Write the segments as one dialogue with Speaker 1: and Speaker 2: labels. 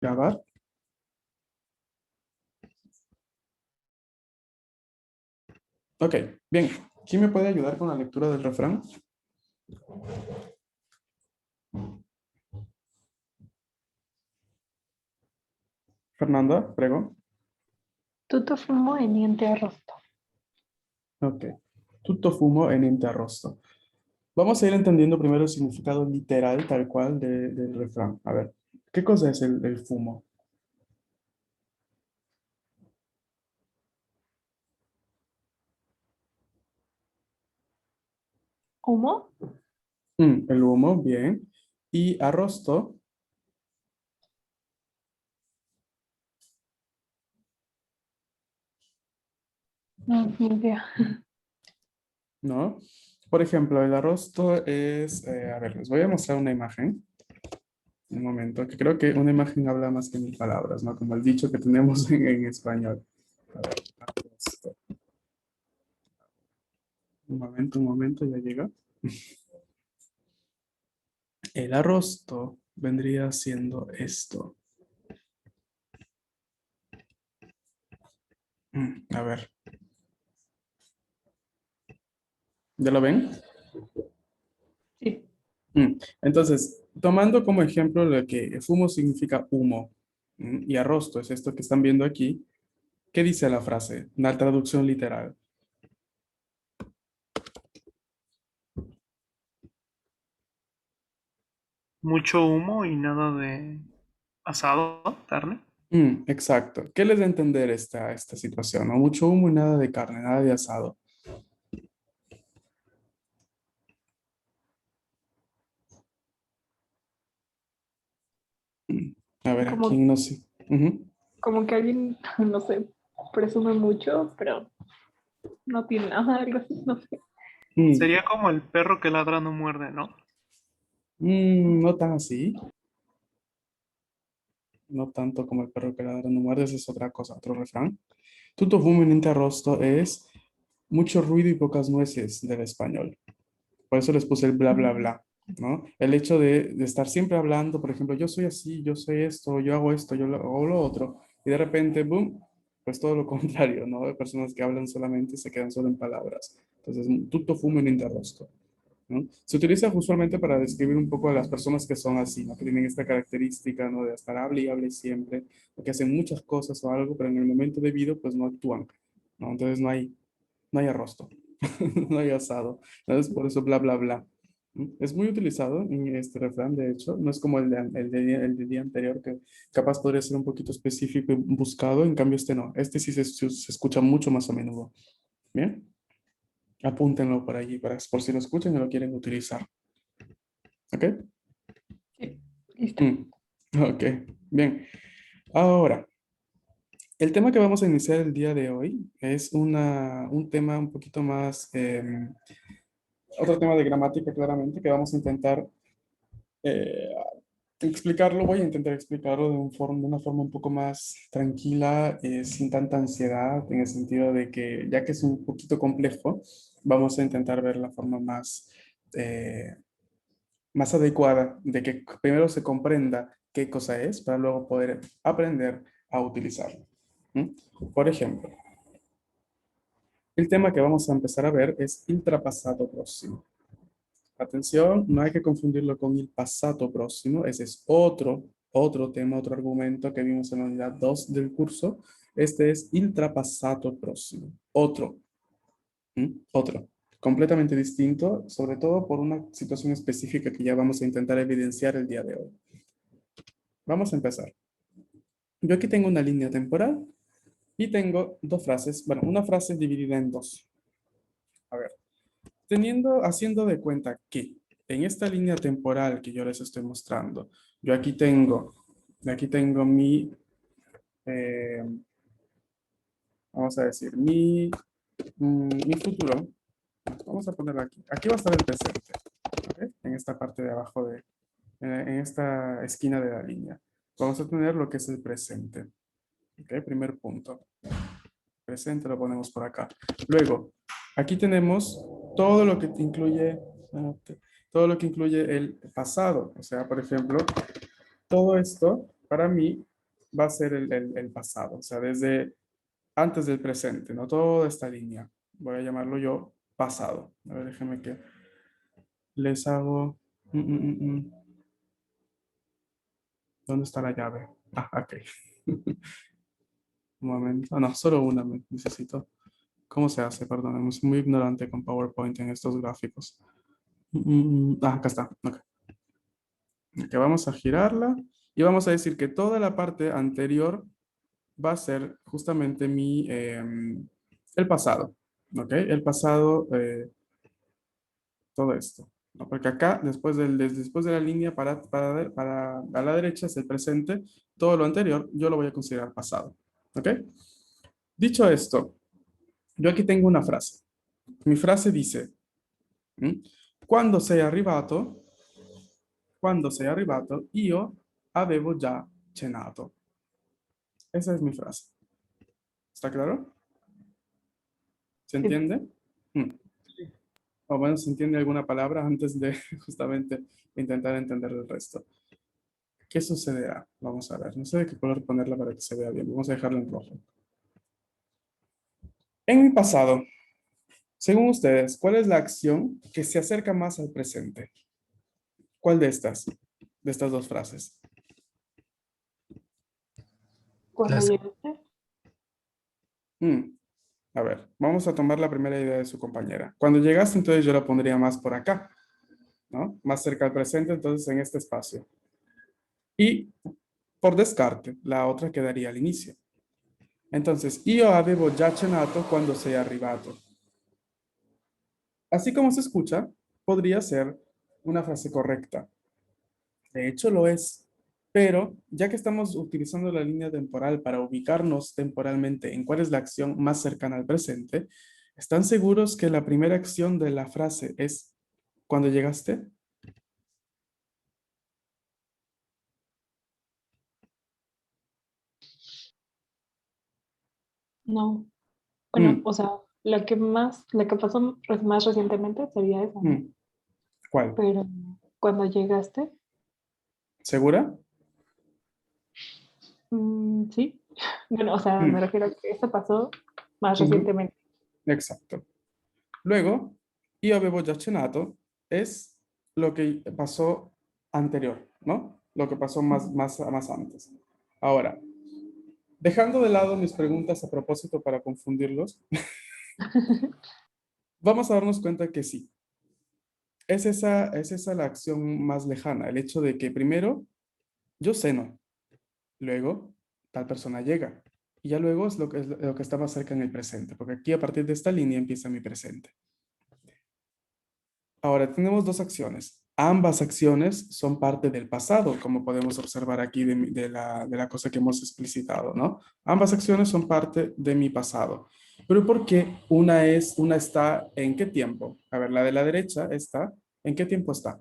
Speaker 1: Grabar. Ok, bien. ¿Quién me puede ayudar con la lectura del refrán? Fernanda, prego.
Speaker 2: Tutto fumo e niente arrosto.
Speaker 1: Ok. Tutto fumo e niente arrosto. Vamos a ir entendiendo primero el significado literal, tal cual, del refrán. A ver, ¿qué cosa es el fumo?
Speaker 2: ¿Humo?
Speaker 1: El humo, bien. Y arrosto,
Speaker 2: No, ni idea.
Speaker 1: ¿no? Por ejemplo, el arrosto es, a ver, les voy a mostrar una imagen. Un momento, que creo que una imagen habla más que mil palabras, ¿no? Como el dicho que tenemos en español. A ver, arrosto. Un momento, ya llega. El arrosto vendría siendo esto. A ver, ¿ya lo ven?
Speaker 2: Sí.
Speaker 1: Entonces, tomando como ejemplo lo que fumo significa humo, y arrosto es esto que están viendo aquí, ¿qué dice la frase? La traducción literal.
Speaker 3: Mucho humo y nada de asado, carne.
Speaker 1: Exacto. ¿Qué les da a entender esta situación? ¿No? Mucho humo y nada de carne, nada de asado. A ver, aquí
Speaker 2: Como,
Speaker 1: no sé. Ujú.
Speaker 2: como que alguien, no sé, presume mucho, pero no tiene nada, algo así, no sé.
Speaker 1: Mm,
Speaker 3: Sería como el perro que ladra no muerde, ¿no?
Speaker 1: no tan así. No tanto como el perro que ladra no muerde, esa es otra cosa, otro refrán. Tutto fumo e niente arrosto es mucho ruido y pocas nueces del español. Por eso les puse el bla, bla, bla, ¿no? El hecho de estar siempre hablando, por ejemplo, yo soy así, yo soy esto, yo hago esto, yo hago lo otro, y de repente, boom, pues todo lo contrario, ¿no? De personas que hablan solamente y se quedan solo en palabras. Entonces, tutto fumo e niente arrosto, ¿no? Se utiliza usualmente para describir un poco a las personas que son así, ¿no? Que tienen esta característica, ¿no? De estar hable y hable siempre, o que hacen muchas cosas o algo, pero en el momento debido, pues no actúan, ¿no? Entonces no hay arrosto, no hay asado. Entonces, por eso bla, bla, bla. Es muy utilizado en este refrán, de hecho, no es como el del día anterior, que capaz podría ser un poquito específico y buscado, en cambio este no, este sí se escucha mucho más a menudo. Bien, apúntenlo por allí, por si lo escuchan y lo quieren utilizar. ¿Ok?
Speaker 2: Sí, listo.
Speaker 1: Mm, Ok, bien. Ahora, el tema que vamos a iniciar el día de hoy es un tema un poquito más, otro tema de gramática claramente, que vamos a intentar eh, explicarlo. Voy a intentar explicarlo de una forma un poco más tranquila, sin tanta ansiedad, en el sentido de que, ya que es un poquito complejo, vamos a intentar ver la forma eh, más adecuada de que primero se comprenda qué cosa es para luego poder aprender a utilizarlo. ¿Mm? Por ejemplo, el tema que vamos a empezar a ver es il trapasato próximo. Atención, no hay que confundirlo con il passato próximo. Ese es otro tema, otro argumento que vimos en la unidad 2 del curso. Este es il trapassato próximo. Otro. Completamente distinto, sobre todo por una situación específica que ya vamos a intentar evidenciar el día de hoy. Vamos a empezar. Yo aquí tengo una línea temporal y tengo dos frases. Bueno, una frase dividida en dos. A ver. Haciendo de cuenta que en esta línea temporal que yo les estoy mostrando, yo aquí tengo eh, vamos a decir, mi futuro. Vamos a ponerlo aquí. Aquí va a estar el presente, ¿ok? En esta parte de abajo en esta esquina de la línea. Vamos a tener lo que es el presente, ¿ok? Primer punto. Presente lo ponemos por acá. Luego, aquí tenemos todo lo que incluye, todo lo que incluye el pasado. O sea, por ejemplo, todo esto para mí va a ser el pasado, o sea, desde antes del presente, ¿no? Toda esta línea. Voy a llamarlo yo pasado. A ver, déjenme que les hago... ¿Dónde está la llave? Ah, ok. Un momento. No, solo una necesito. ¿Cómo se hace? Perdón, soy muy ignorante con PowerPoint en estos gráficos. Acá está. Ok. Ok, vamos a girarla y vamos a decir que toda la parte anterior va a ser justamente el pasado. ¿Ok? El pasado, todo esto. ¿No? Porque acá, después de la línea para a la derecha es el presente, todo lo anterior yo lo voy a considerar pasado. ¿Ok? Dicho esto, yo aquí tengo una frase. Mi frase dice, ¿m? Quando sei arrivato, io avevo già cenato. Esa es mi frase. ¿Está claro? ¿Se
Speaker 2: Sí.
Speaker 1: entiende? Mm. O bueno, ¿se entiende alguna palabra antes de justamente intentar entender el resto? ¿Qué sucederá? Vamos a ver. No sé de qué color ponerla para que se vea bien. Vamos a dejarla en rojo. En mi pasado, según ustedes, ¿cuál es la acción que se acerca más al presente? ¿Cuál de estas? De estas dos frases.
Speaker 2: Cuando
Speaker 3: Las-
Speaker 2: llegaste,
Speaker 1: Mm, A ver, vamos a tomar la primera idea de su compañera. Cuando llegaste, entonces yo la pondría más por acá, ¿no? Más cerca al presente, entonces en este espacio. Y por descarte, la otra quedaría al inicio. Entonces, io avevo già cenato quando sei arrivato. Así como se escucha, podría ser una frase correcta. De hecho, lo es. Pero ya que estamos utilizando la línea temporal para ubicarnos temporalmente en cuál es la acción más cercana al presente, ¿están seguros que la primera acción de la frase es cuando llegaste?
Speaker 2: no. Bueno,
Speaker 1: Mm,
Speaker 2: o sea, la que pasó más recientemente sería esa, ¿no?
Speaker 1: mm. ¿Cuál?
Speaker 2: Pero cuando llegaste,
Speaker 1: ¿Segura?
Speaker 2: sí. Bueno, o sea, me
Speaker 1: Mm,
Speaker 2: refiero a que eso pasó más
Speaker 1: ujú,
Speaker 2: recientemente.
Speaker 1: exacto. Luego, io avevo già cenato es lo que pasó anterior, ¿no? Lo que pasó más antes. Ahora, dejando de lado mis preguntas a propósito para confundirlos, vamos a darnos cuenta que sí, es esa la acción más lejana, el hecho de que primero yo ceno, luego tal persona llega, y ya luego es lo que está más cerca en el presente, porque aquí a partir de esta línea empieza mi presente. Ahora, tenemos dos acciones. Ambas acciones son parte del pasado, como podemos observar aquí de la cosa que hemos explicitado, ¿no? Ambas acciones son parte de mi pasado. Pero ¿por qué una está en qué tiempo? A ver, la de la derecha está, ¿en qué tiempo está?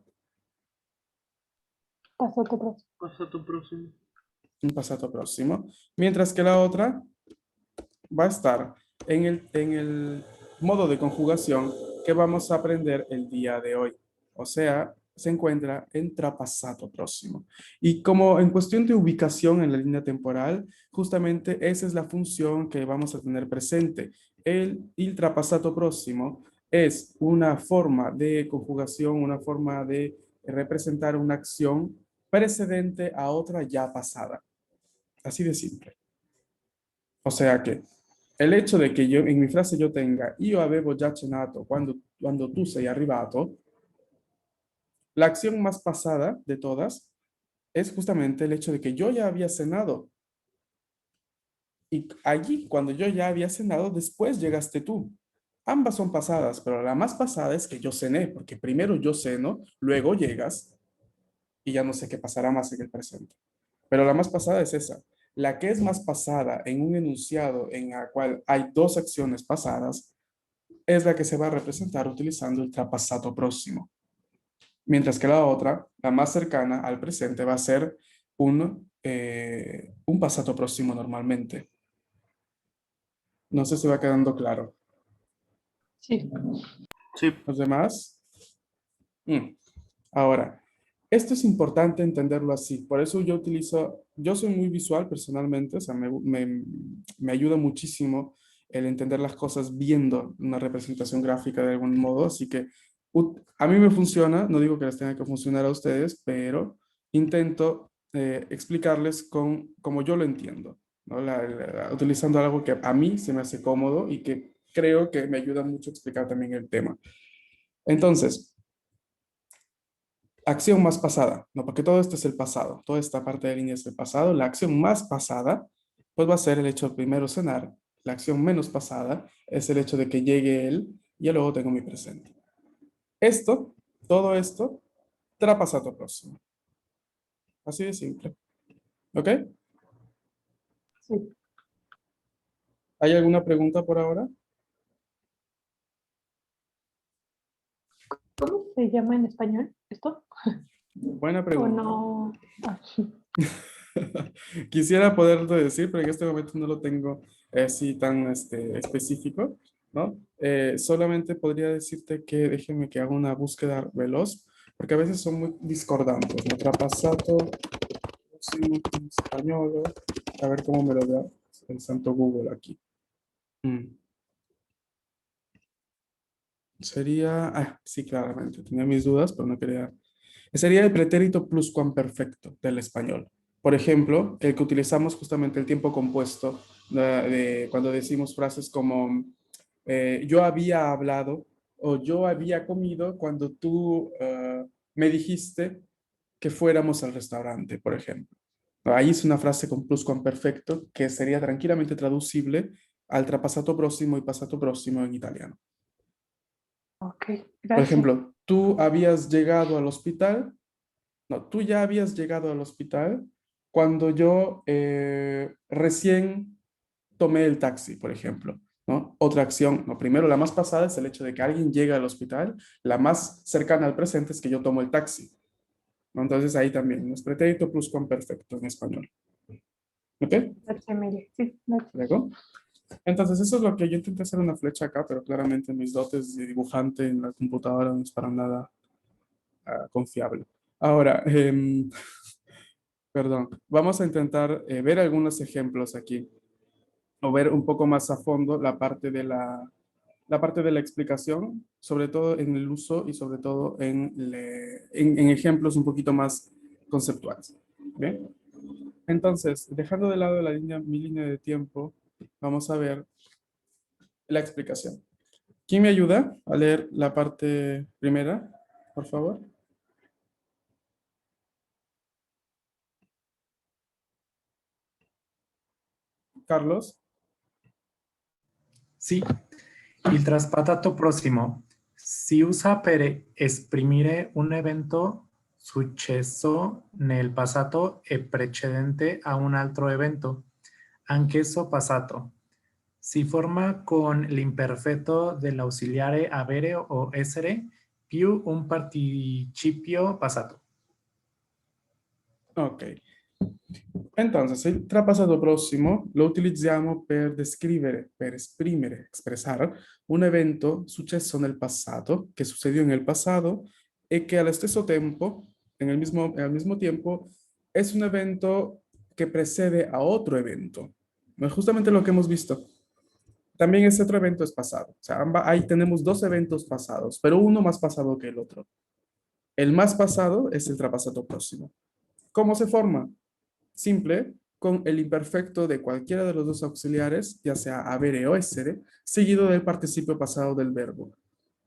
Speaker 2: Pasó tu próximo.
Speaker 3: Pasa tu próximo.
Speaker 1: Un pasado próximo. Mientras que la otra va a estar en el modo de conjugación que vamos a aprender el día de hoy. O sea, se encuentra en trapasato próximo. Y como en cuestión de ubicación en la línea temporal, justamente esa es la función que vamos a tener presente. El trapasato próximo es una forma de conjugación, una forma de representar una acción precedente a otra ya pasada. Así de simple. O sea que el hecho de que yo en mi frase yo tenga io avevo già cenato cuando tú sei arrivato, la acción más pasada de todas es justamente el hecho de que yo ya había cenado. Y allí, cuando yo ya había cenado, después llegaste tú. Ambas son pasadas, pero la más pasada es que yo cené, porque primero yo ceno, luego llegas y ya no sé qué pasará más en el presente. Pero la más pasada es esa. La que es más pasada en un enunciado en la cual hay dos acciones pasadas es la que se va a representar utilizando el trapasato próximo. Mientras que la otra, la más cercana al presente, va a ser un passato próximo normalmente. No sé si va quedando claro.
Speaker 2: Sí.
Speaker 3: Sí,
Speaker 1: ¿Los demás? Mm. Ahora, Esto es importante entenderlo así. Por eso yo soy muy visual personalmente, o sea, me ayuda muchísimo el entender las cosas viendo una representación gráfica de algún modo. Así que a mí me funciona, no digo que les tenga que funcionar a ustedes, pero intento explicarles como yo lo entiendo, ¿no? Utilizando algo que a mí se me hace cómodo y que creo que me ayuda mucho a explicar también el tema. Entonces, acción más pasada, no, porque todo esto es el pasado, toda esta parte de línea es el pasado. La acción más pasada, pues va a ser el hecho de primero cenar. La acción menos pasada es el hecho de que llegue él y yo luego tengo mi presente. Esto, todo esto, trapasato próximo. Así de simple. ¿Ok?
Speaker 2: Sí.
Speaker 1: ¿Hay alguna pregunta por ahora?
Speaker 2: ¿Cómo se llama en español esto?
Speaker 1: Buena
Speaker 2: ¿O
Speaker 1: pregunta.
Speaker 2: no? Ah,
Speaker 1: Quisiera poderte decir, pero en este momento no lo tengo así tan específico, ¿no? Solamente podría decirte que déjeme que haga una búsqueda veloz, porque a veces son muy discordantes. ¿No? Trapasato, próximo, español, a ver cómo me lo da el santo Google aquí. Mm. Sería, sí, claramente, tenía mis dudas, pero no quería. Sería el pretérito pluscuamperfecto del español. Por ejemplo, el que utilizamos justamente el tiempo compuesto cuando decimos frases como yo había hablado o yo había comido cuando tú me dijiste que fuéramos al restaurante, por ejemplo. Ahí es una frase con pluscuamperfecto que sería tranquilamente traducible al trapasato próximo y pasato próximo en italiano.
Speaker 2: ok,
Speaker 1: Por
Speaker 2: gracias.
Speaker 1: ejemplo, tú habías llegado al hospital. No, tú ya habías llegado al hospital cuando yo recién tomé el taxi, por ejemplo, ¿no? Otra acción, no, primero la más pasada es el hecho de que alguien llega al hospital, la más cercana al presente es que yo tomo el taxi, ¿no? Entonces ahí también, es pretérito pluscuamperfecto en español, ¿ok?
Speaker 2: Gracias, Emilia. Sí, gracias.
Speaker 1: ¿Luego? Entonces eso es lo que yo intenté hacer una flecha acá, pero claramente mis dotes de dibujante en la computadora no es para nada confiable. Ahora, perdón, vamos a intentar ver algunos ejemplos aquí o ver un poco más a fondo la parte de la explicación, sobre todo en el uso y sobre todo en ejemplos un poquito más conceptuales. ¿Bien? Entonces, dejando de lado mi línea de tiempo, vamos a ver la explicación. ¿Quién me ayuda a leer la parte primera, por favor? Carlos.
Speaker 4: Sì, il traspatato prossimo si usa per esprimere un evento successo nel passato e precedente a un altro evento, anch'esso passato. Si forma con l'imperfetto dell'ausiliare avere o essere più un participio passato.
Speaker 1: Ok. Entonces, el trapasato próximo lo utilizziamo per descrivere, per esprimere, expresar un evento successo nel passato, que sucedió en el pasado y que al stesso tempo, al mismo tiempo, es un evento que precede a otro evento. No es justamente lo que hemos visto. También ese otro evento es pasado. O sea, ahí tenemos dos eventos pasados, pero uno más pasado que el otro. El más pasado es el trapasato próximo. ¿Cómo se forma? Simple, con el imperfecto de cualquiera de los dos auxiliares, ya sea avere o essere, seguido del participio pasado del verbo.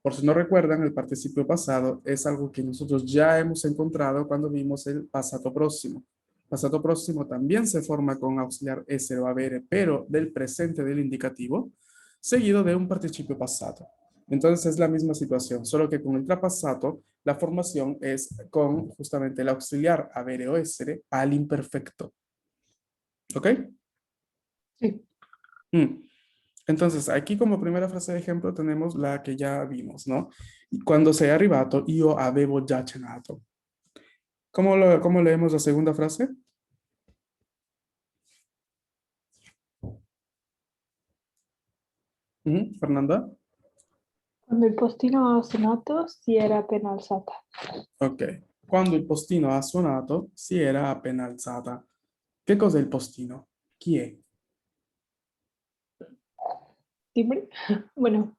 Speaker 1: Por si no recuerdan, el participio pasado es algo que nosotros ya hemos encontrado cuando vimos el pasado próximo. Pasado próximo también se forma con auxiliar essere o avere, pero del presente del indicativo, seguido de un participio pasado. Entonces es la misma situación, solo que con el trapasato la formación es con justamente el auxiliar avere o essere al imperfecto. ¿Ok?
Speaker 2: Sí.
Speaker 1: Mm. Entonces, aquí como primera frase de ejemplo tenemos la que ya vimos, ¿no? Cuando sei arrivato, io avevo già cenato. ¿Cómo leemos la segunda frase? Fernanda.
Speaker 2: Quando il postino ha suonato si era appena alzata.
Speaker 1: Ok. Quando il postino ha suonato, si era appena alzata. Che cos'è il postino? Chi è?
Speaker 2: ¿Timbre? Bueno,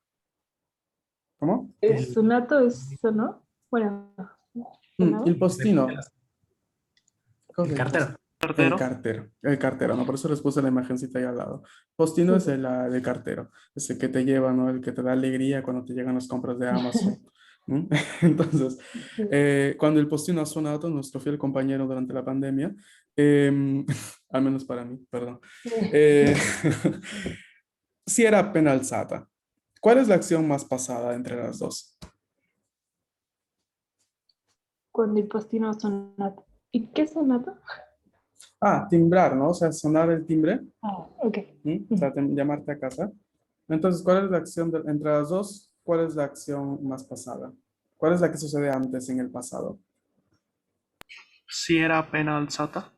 Speaker 1: ¿Cómo?
Speaker 2: es sonato, es sonó. Bueno,
Speaker 1: Il
Speaker 2: sonado.
Speaker 1: postino. Cos'è
Speaker 4: El
Speaker 1: il
Speaker 4: cartero.
Speaker 1: postino?
Speaker 3: Cartero.
Speaker 1: El cartero, ¿no? Por eso les puse la imagencita ahí al lado. Postino es el cartero, es el que te lleva, ¿no? El que te da alegría cuando te llegan las compras de Amazon. ¿No? Entonces, cuando el postino ha sonado, nuestro fiel compañero durante la pandemia, al menos para mí, perdón, eh, si era appena alzata. ¿Cuál es la acción más pasada entre las dos?
Speaker 2: Cuando el postino sonato. ¿Y qué sonato?
Speaker 1: Ah, timbrar, ¿no? O sea, sonar el timbre.
Speaker 2: Ah, ok.
Speaker 1: O sea, llamarte a casa. Entonces, ¿cuál es la acción entre las dos? ¿Cuál es la acción más pasada? ¿Cuál es la que sucede antes en el pasado?
Speaker 3: Si era appena alzata.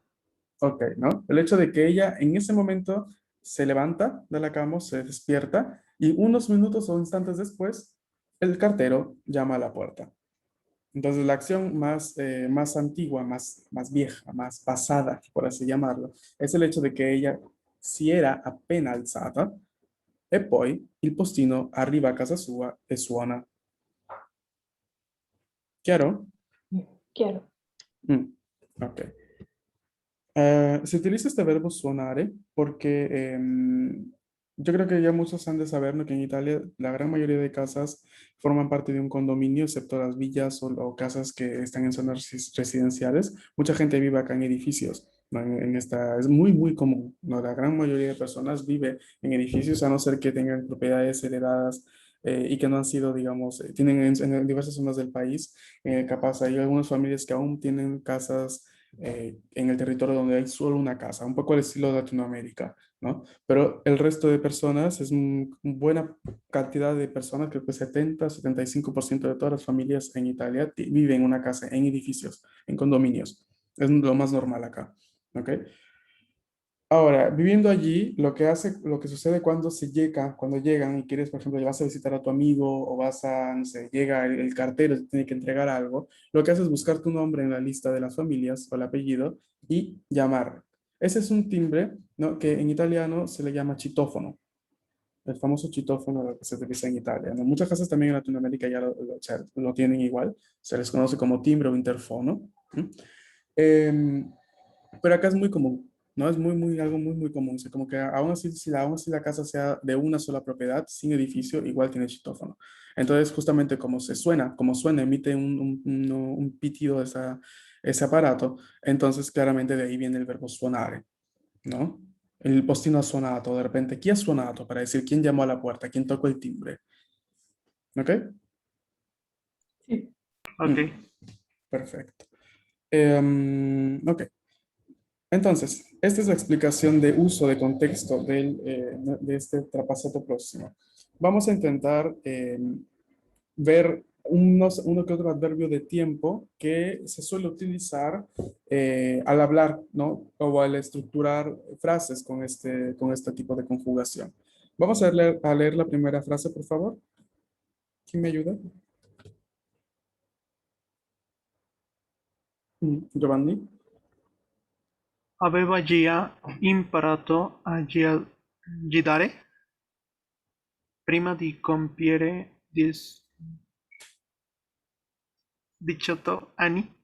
Speaker 1: Ok, ¿no? El hecho de que ella en ese momento se levanta de la cama, se despierta y unos minutos o instantes después, el cartero llama a la puerta. Entonces, la acción más antigua, más vieja, más pasada, por así llamarlo, es el hecho de que ella si era appena alzata e poi il postino arriva a casa sua e suona. Chiaro?
Speaker 2: Claro.
Speaker 1: Mm, ok. Se utiliza este verbo suonare porque yo creo que ya muchos han de saber, ¿no? Que en Italia la gran mayoría de casas forman parte de un condominio, excepto las villas o casas que están en zonas residenciales. Mucha gente vive acá en edificios, ¿no? Es muy, muy común, ¿no? La gran mayoría de personas vive en edificios, a no ser que tengan propiedades heredadas y que no han sido, digamos, tienen en diversas zonas del país. Capaz hay algunas familias que aún tienen casas en el territorio donde hay solo una casa, un poco al estilo de Latinoamérica, ¿no? Pero el resto de personas, es una buena cantidad de personas, creo que 70-75% de todas las familias en Italia viven en una casa, en edificios, en condominios. Es lo más normal acá, ¿ok? Ahora, viviendo allí, lo que sucede cuando llegan y quieres, por ejemplo, vas a visitar a tu amigo o vas a, no sé, llega el cartero, te tiene que entregar algo, lo que haces es buscar tu nombre en la lista de las familias o el apellido y llamar. Ese es un timbre, ¿no? Que en italiano se le llama citófono, el famoso citófono que se utiliza en Italia, ¿no? Muchas casas también en Latinoamérica ya o sea, lo tienen igual, se les conoce como timbre o interfono. ¿Mm? Em, pero acá es muy común, ¿no? Es algo muy, muy común. O sea, como que aún así la casa sea de una sola propiedad, sin edificio, igual tiene chitófono. Entonces, justamente como suena, emite un pitido ese aparato, entonces claramente de ahí viene el verbo suonare, ¿no? El postino ha suonato, de repente, ¿quién ha suonato? Para decir quién llamó a la puerta, quién tocó el timbre, ¿ok?
Speaker 2: Sí.
Speaker 3: Ok.
Speaker 1: Perfecto. Ok. Entonces, esta es la explicación de uso de contexto de este trapaceto próximo. Vamos a intentar ver uno que otro adverbio de tiempo que se suele utilizar al hablar, ¿no? O al estructurar frases con este tipo de conjugación. Vamos a leer la primera frase, por favor. ¿Quién me ayuda? Giovanni.
Speaker 3: Aveva già imparato a guidare prima di compiere 18 anni.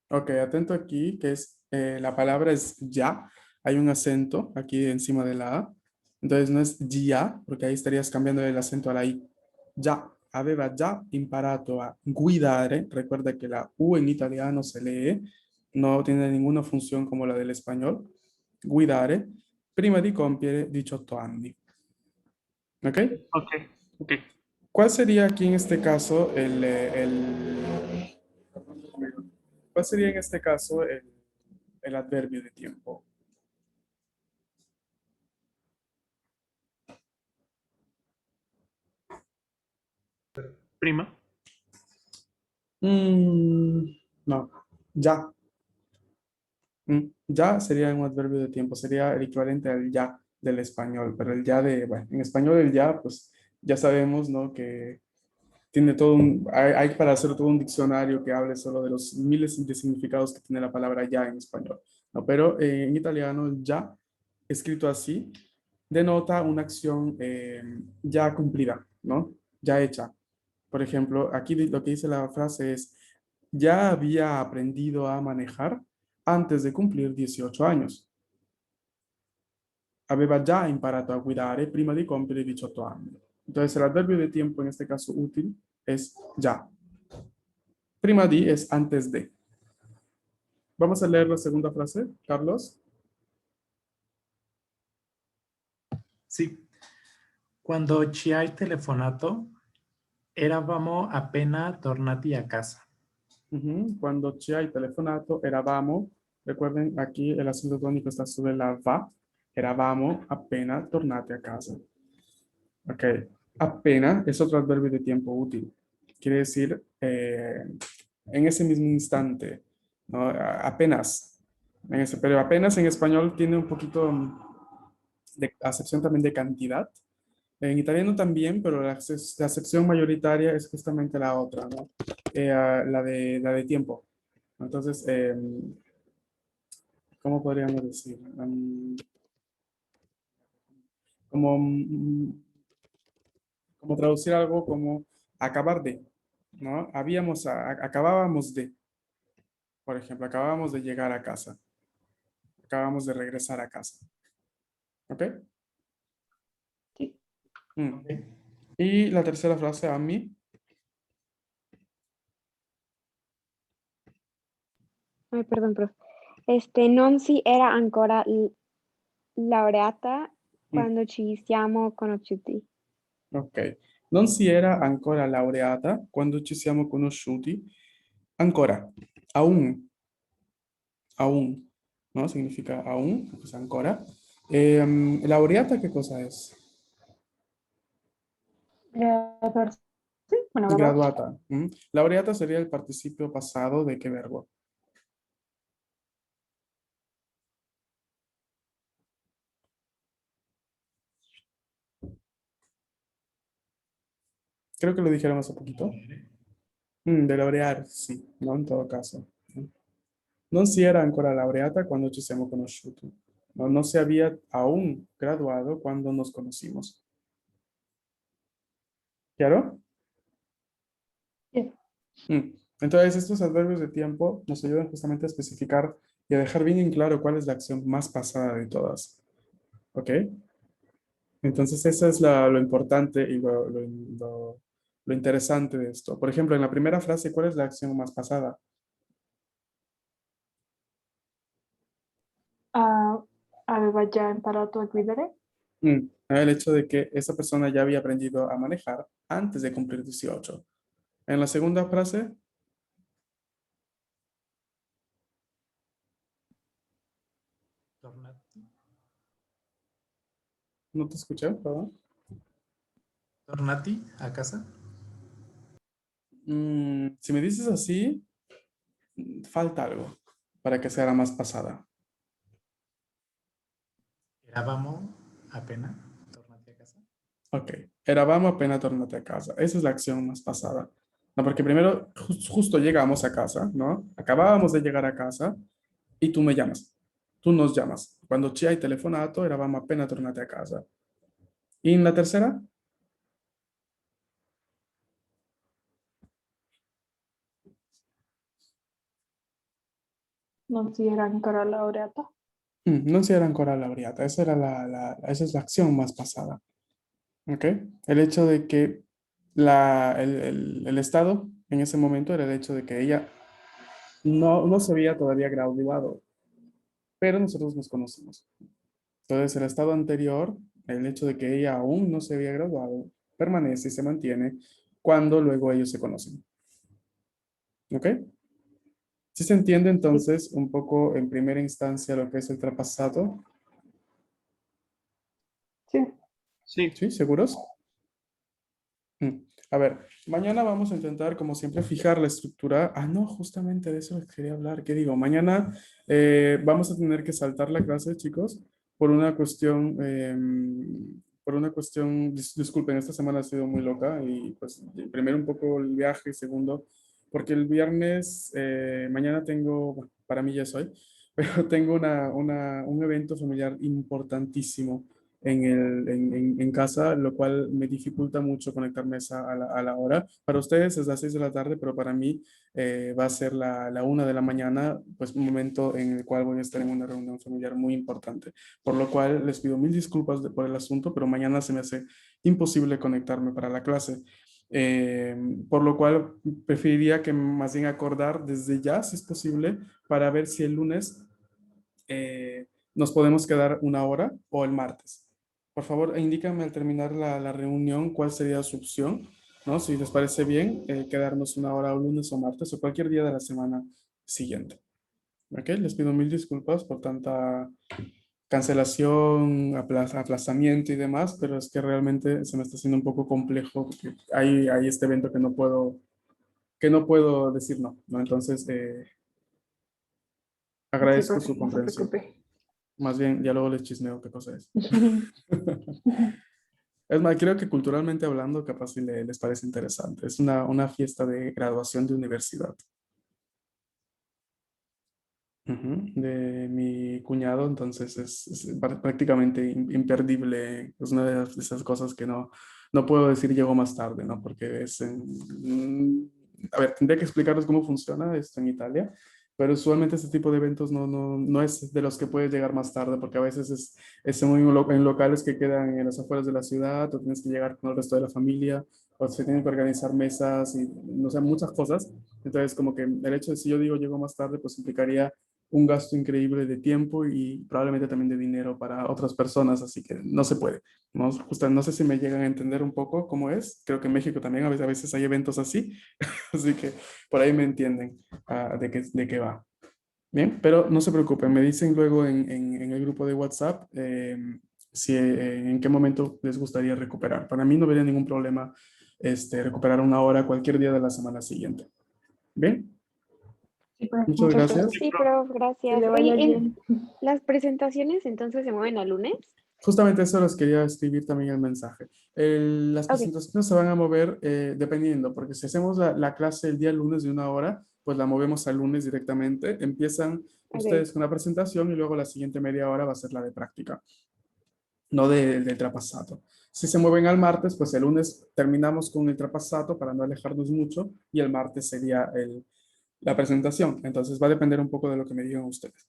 Speaker 1: Ok, atento aquí, que es la palabra es ya. Hay un acento aquí encima de la A. Entonces no es ya, porque ahí estarías cambiando el acento a la I. Ya, aveva già imparato a guidare. Recuerda que la U en italiano se lee, no tiene ninguna función como la del español. Guidare, prima di compiere 18 anni. ¿Ok?
Speaker 3: Ok, ok.
Speaker 1: ¿Cuál sería aquí en este caso ¿cuál sería en este caso el adverbio de tiempo?
Speaker 3: Prima.
Speaker 1: Mm, no, ya. Ya sería un adverbio de tiempo, sería el equivalente al ya del español, pero el ya bueno, en español el ya, pues ya sabemos, ¿no? Que tiene todo un, hay para hacer todo un diccionario que hable solo de los miles de significados que tiene la palabra ya en español, ¿no? Pero en italiano, el ya, escrito así, denota una acción ya cumplida, ¿no? Ya hecha. Por ejemplo, aquí lo que dice la frase es, ya había aprendido a manejar antes de cumplir 18 años. Aveva già imparato a guidare prima di compiere 18 anni. Entonces, el adverbio de tiempo, en este caso útil, es ya. Prima di es antes de. Vamos a leer la segunda frase, Carlos.
Speaker 4: Sì. Quando ci hai telefonato, eravamo appena tornati a casa.
Speaker 1: Cuando ci hai telefonato, eravamo, recuerden aquí el acento tónico está sobre la va, eravamo appena tornati a casa. Ok, appena es otro adverbio de tiempo útil. Quiere decir en ese mismo instante, ¿no? Apenas. Pero apenas en español tiene un poquito de acepción también de cantidad. En italiano también, pero la acepción mayoritaria es justamente la otra, ¿no? La de tiempo. Entonces, ¿cómo podríamos decir? Como, como traducir algo como acabar de, ¿no? Acabábamos de, por ejemplo, acabábamos de llegar a casa, acabamos de regresar a casa, ¿ok?
Speaker 2: Sí.
Speaker 1: Mm. Y la tercera frase, a mí,
Speaker 5: Ay, perdón, prof. Non si era ancora laureata quando ci siamo conosciuti.
Speaker 1: ok. Non si era ancora laureata quando ci siamo conosciuti. Ancora, aún, aún, ¿no? Significa aún, pues ancora. Laureata, ¿qué cosa es?
Speaker 2: Graduarse. Sí, bueno, graduarse.
Speaker 1: Graduata. Laureata sería el participio pasado de qué verbo. Creo que lo dijeron hace poquito. De laurear, sí, no en todo caso. Non si era ancora laureata quando ci siamo conosciuti. No, no se había aún graduado cuando nos conocimos. ¿Claro?
Speaker 2: Sí.
Speaker 1: Entonces, estos adverbios de tiempo nos ayudan justamente a especificar y a dejar bien en claro cuál es la acción más pasada de todas. ¿Ok? Entonces, eso es lo importante y lo interesante de esto. Por ejemplo, en la primera frase, ¿cuál es la acción más pasada?
Speaker 2: Aveva già imparato a guidare.
Speaker 1: El hecho de que esa persona ya había aprendido a manejar antes de cumplir 18. En la segunda frase,
Speaker 4: Tornati.
Speaker 1: no te escuché, perdón.
Speaker 4: Tornati a casa.
Speaker 1: Si me dices así, falta algo para que sea la más pasada.
Speaker 4: Eravamo appena tornati a casa.
Speaker 1: Ok, eravamo appena tornati a casa. Esa es la acción más pasada. No, porque primero justo llegamos a casa, ¿no? Acabábamos de llegar a casa y tú me llamas. Tú nos llamas. Cuando ci hai telefonato, eravamo appena tornati a casa. Y en la tercera,
Speaker 2: Non si era ancora laureata.
Speaker 1: non si era ancora laureata. Esa era esa es la acción más pasada. ¿Ok? El hecho de que el estado en ese momento era el hecho de que ella no se había todavía graduado, pero nosotros nos conocimos. Entonces, el estado anterior, el hecho de que ella aún no se había graduado, permanece y se mantiene cuando luego ellos se conocen. ¿Ok? Si se entiende entonces un poco en primera instancia lo que es el traspasado.
Speaker 2: Sí.
Speaker 3: Sí,
Speaker 1: ¿Sí? ¿Seguros? A ver, mañana vamos a intentar, como siempre, fijar la estructura. Ah, no, justamente de eso les quería hablar. ¿Qué digo? Mañana vamos a tener que saltar la clase, chicos, por una cuestión por una cuestión, disculpen, esta semana ha sido muy loca y pues primero un poco el viaje y segundo, porque el viernes, mañana tengo, bueno, para mí ya es hoy, pero tengo un evento familiar importantísimo en casa, lo cual me dificulta mucho conectarme a la hora. Para ustedes es las 6 de la tarde, pero para mí va a ser la 1 de la mañana, pues un momento en el cual voy a estar en una reunión familiar muy importante. Por lo cual les pido mil disculpas por el asunto, pero mañana se me hace imposible conectarme para la clase. Eh, por lo cual preferiría que más bien acordar desde ya, si es posible, para ver si el lunes nos podemos quedar una hora o el martes. Por favor, indícame al terminar la reunión cuál sería su opción, ¿no? Si les parece bien, quedarnos una hora o lunes o martes o cualquier día de la semana siguiente. ¿Ok? Les pido mil disculpas por tanta cancelación, aplazamiento y demás, pero es que realmente se me está haciendo un poco complejo porque hay este evento que no puedo decir no, ¿no? Entonces,
Speaker 2: Sí,
Speaker 1: agradezco
Speaker 2: profe,
Speaker 1: su
Speaker 2: no se
Speaker 1: comprensión.
Speaker 2: preocupe.
Speaker 1: Más bien, ya luego les chismeo qué cosa es. Es más, creo que culturalmente hablando, capaz si les parece interesante. Es una fiesta de graduación de universidad. Ujú, de mi cuñado, entonces es prácticamente imperdible. Es una de esas cosas que no puedo decir llego más tarde, ¿no? Porque a ver, tendría que explicarles cómo funciona esto en Italia, pero usualmente este tipo de eventos no es de los que puedes llegar más tarde, porque a veces es en locales que quedan en las afueras de la ciudad, o tienes que llegar con el resto de la familia, o se tienen que organizar mesas y, no sé, muchas cosas. Entonces, como que el hecho de si yo digo llego más tarde, pues implicaría un gasto increíble de tiempo y probablemente también de dinero para otras personas, así que no se puede. ¿No? Justo, no sé si me llegan a entender un poco cómo es. Creo que en México también a veces hay eventos así, así que por ahí me entienden de qué va. Bien, pero no se preocupen, me dicen luego en el grupo de WhatsApp si, en qué momento les gustaría recuperar. Para mí no habría ningún problema recuperar una hora cualquier día de la semana siguiente. Bien,
Speaker 2: Sí, profe,
Speaker 1: muchas
Speaker 2: muchas
Speaker 1: gracias.
Speaker 2: gracias.
Speaker 5: Sí, prof,
Speaker 2: Que
Speaker 5: gracias.
Speaker 2: le
Speaker 5: Oye,
Speaker 2: vaya bien.
Speaker 5: ¿las presentaciones entonces se mueven a lunes?
Speaker 1: Justamente eso les quería escribir también el mensaje. Las
Speaker 5: Ok,
Speaker 1: presentaciones se van a mover dependiendo, porque si hacemos la clase el día lunes de una hora, pues la movemos al lunes directamente. Empiezan
Speaker 5: ok.
Speaker 1: ustedes con la presentación y luego la siguiente media hora va a ser la de práctica, no del trapasato. Si se mueven al martes, pues el lunes terminamos con el trapasato para no alejarnos mucho y el martes sería la presentación. Entonces va a depender un poco de lo que me digan ustedes.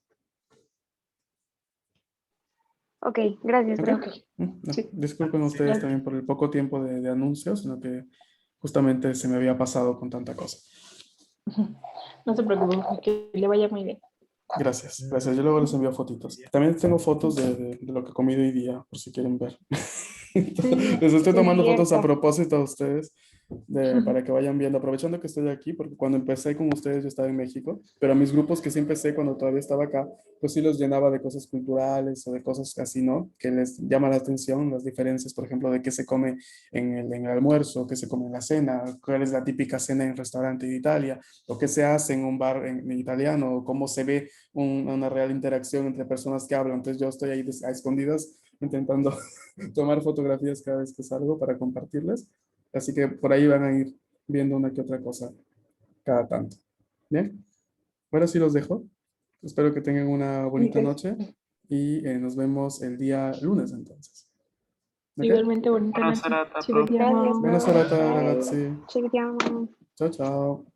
Speaker 5: Ok, gracias,
Speaker 1: ¿Ok?
Speaker 5: prof.
Speaker 1: No,
Speaker 2: Sí.
Speaker 1: disculpen ustedes
Speaker 2: Gracias.
Speaker 1: también por el poco tiempo de anuncios, sino que justamente se me había pasado con tanta cosa.
Speaker 2: No se preocupe, que le vaya muy bien.
Speaker 1: Gracias, gracias. Yo luego les envío fotitos. También tengo fotos de lo que he comido hoy día, por si quieren ver. Les estoy
Speaker 5: Sí, es
Speaker 1: tomando fotos a
Speaker 5: cierto.
Speaker 1: propósito a ustedes para que vayan viendo, aprovechando que estoy aquí, porque cuando empecé con ustedes yo estaba en México, pero a mis grupos que sí empecé cuando todavía estaba acá, pues sí los llenaba de cosas culturales o de cosas así, ¿no? Que les llama la atención, las diferencias, por ejemplo, de qué se come en el almuerzo, qué se come en la cena, cuál es la típica cena en el restaurante de Italia, o qué se hace en un bar en italiano, o cómo se ve una real interacción entre personas que hablan. Entonces yo estoy ahí a escondidas intentando tomar fotografías cada vez que salgo para compartirles. Así que por ahí van a ir viendo una que otra cosa cada tanto. Bien, ahora sí los dejo. Espero que tengan una bonita noche y nos vemos el día lunes entonces. ¿Ok?
Speaker 2: Igualmente, bonita
Speaker 3: Buona
Speaker 2: noche.
Speaker 3: serata,
Speaker 2: Ci
Speaker 3: prof.
Speaker 5: Gracias,
Speaker 2: vediamo.
Speaker 1: Buona
Speaker 5: prof.
Speaker 1: serata
Speaker 5: Bye.
Speaker 1: ragazzi.
Speaker 5: Ci vediamo.
Speaker 1: Ciao ciao.